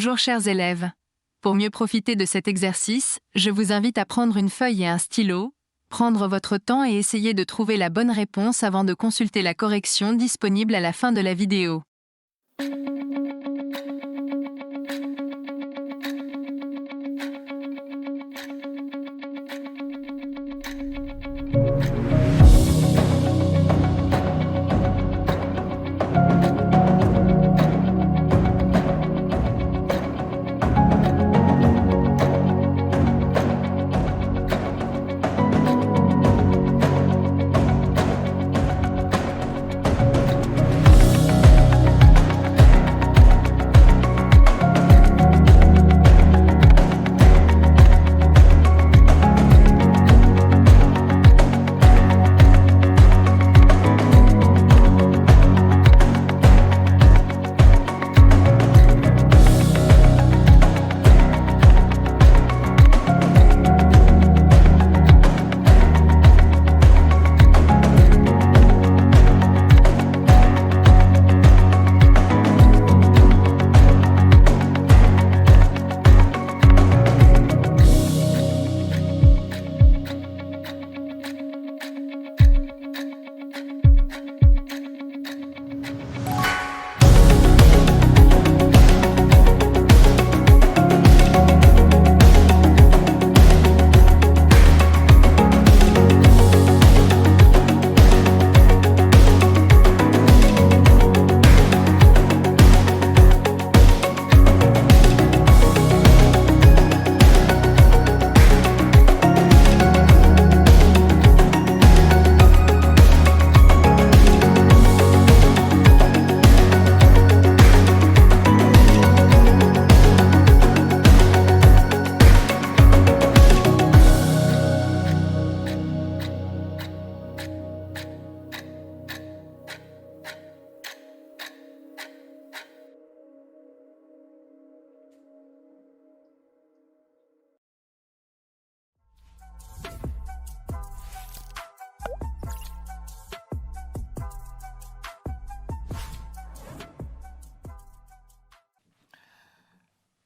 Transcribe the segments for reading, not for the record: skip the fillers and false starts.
Bonjour chers élèves. Pour mieux profiter de cet exercice, je vous invite à prendre une feuille et un stylo, prendre votre temps et essayer de trouver la bonne réponse avant de consulter la correction disponible à la fin de la vidéo.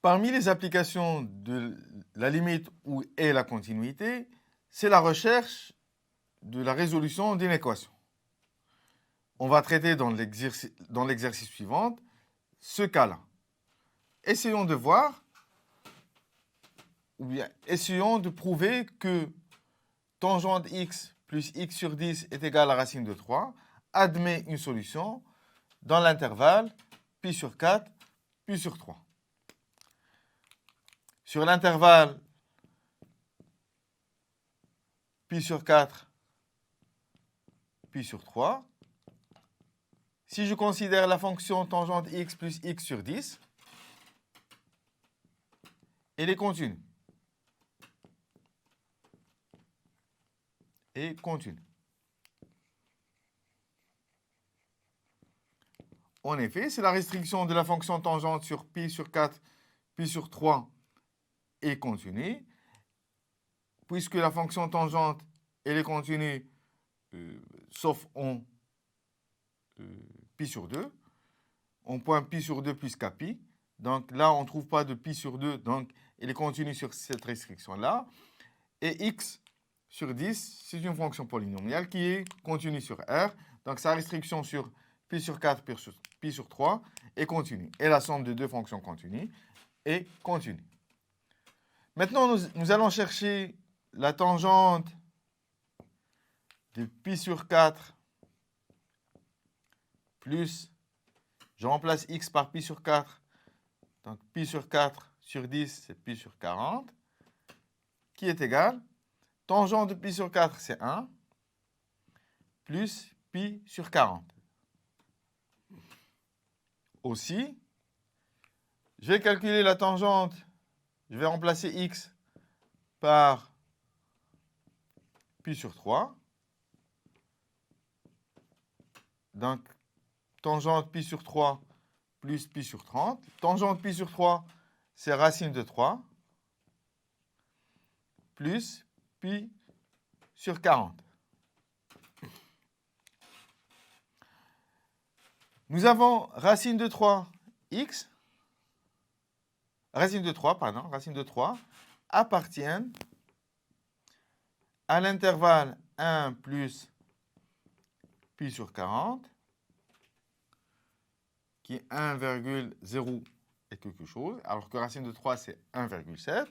Parmi les applications de la limite où est la continuité, c'est la recherche de la résolution d'une équation. On va traiter dans l'exercice suivant ce cas-là. Essayons de voir, ou bien essayons de prouver que tangente x plus x sur 10 est égal à racine de 3, admet une solution dans l'intervalle pi sur 4, pi sur 3. Sur l'intervalle pi sur 4, pi sur 3, si je considère la fonction tangente x plus x sur 10, elle est continue. Et continue. En effet, c'est la restriction de la fonction tangente sur pi sur 4, pi sur 3 est continue. Puisque la fonction tangente, elle est continue, sauf en pi sur 2, en point pi sur 2 plus kpi. Donc là, on ne trouve pas de pi sur 2, donc elle est continue sur cette restriction-là. Et x sur 10, c'est une fonction polynomiale qui est continue sur R. Donc sa restriction sur pi sur 4, pi sur 3 est continue. Et la somme de deux fonctions continues est continue. Maintenant, nous allons chercher la tangente de pi sur 4 plus, je remplace x par pi sur 4, donc pi sur 4 sur 10, c'est pi sur 40, qui est égal, tangente de pi sur 4, c'est 1, plus pi sur 40. Aussi, je vais calculer la tangente, je vais remplacer x par pi sur 3. Donc, tangente pi sur 3 plus pi sur 30. Tangente pi sur 3, c'est racine de 3, plus pi sur 40. Nous avons racine de 3, x, racine de 3 appartiennent à l'intervalle 1 plus pi sur 40, qui est 1,0 et quelque chose, alors que racine de 3, c'est 1,7.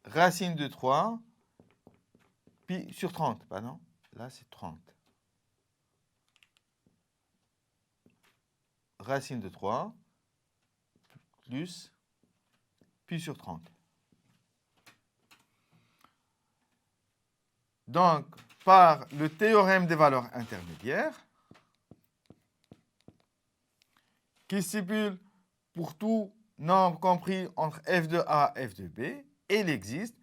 Racine de 3, pi sur 30, pardon, là c'est 30. Racine de 3 plus pi sur 30. Donc, par le théorème des valeurs intermédiaires, qui stipule pour tout nombre compris entre f de a et f de b, il existe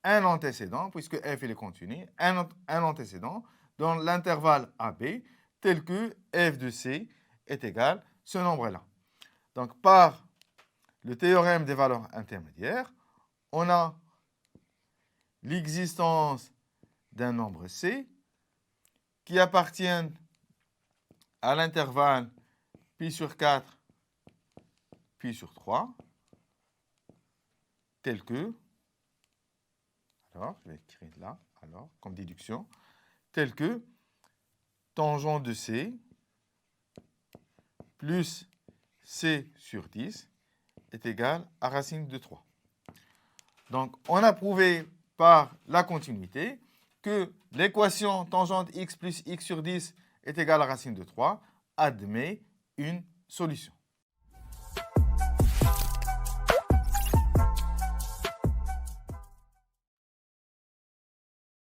un antécédent, puisque f est continu, un antécédent dans l'intervalle AB, tel que f de c est égal à ce nombre-là. Donc, par le théorème des valeurs intermédiaires, on a l'existence d'un nombre c qui appartient à l'intervalle pi sur 4, pi sur 3, tel que, alors je vais écrire là, alors comme déduction, tel que tangente de c plus c sur 10 est égal à racine de 3. Donc, on a prouvé par la continuité que l'équation tangente x plus x sur 10 est égale à racine de 3 admet une solution.